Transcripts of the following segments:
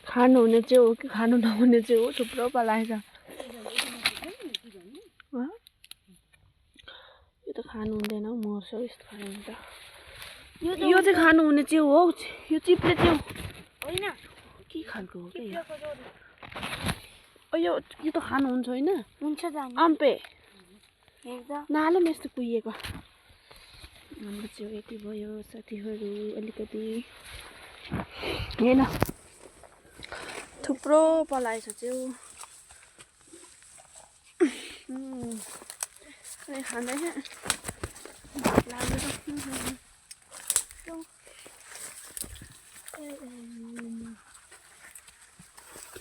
खानुहुने चाहिँ हो कि खानु नहुने चाहिँ हो थुप्रो पलाएछ यो त खानु हुँदैन मर्छ यस्तो खानु हुन्छ यो चाहिँ खानु हुने चाहिँ हो यो चिप्ले चाहिँ होइन के खालको हो के यो त खानु हुन्छ होइन हुन्छ आम्पे हेर्दा नालम यस्तो कुहिएको हाम्रो चाहिँ यति भयो साथीहरू अलिकति हेर्न थुप्रो पलाएछ चाहिँ खाँदैन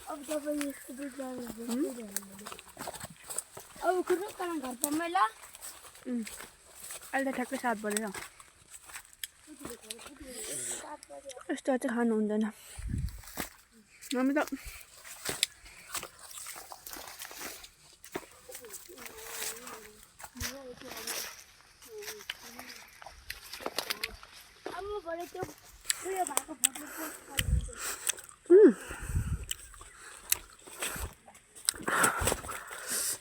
अब तपाईँ यसको दुध अब कुरो कारण घर पम्मेला अहिले ठ्याक्कै 7 बजेर यस्तो चाहिँ खानु हुँदैन हामी त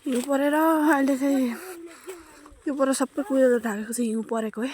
हिउँ परेर अहिले चाहिँ यो पर सबै कुहिएर ढाकेको छ हिउँ परेको है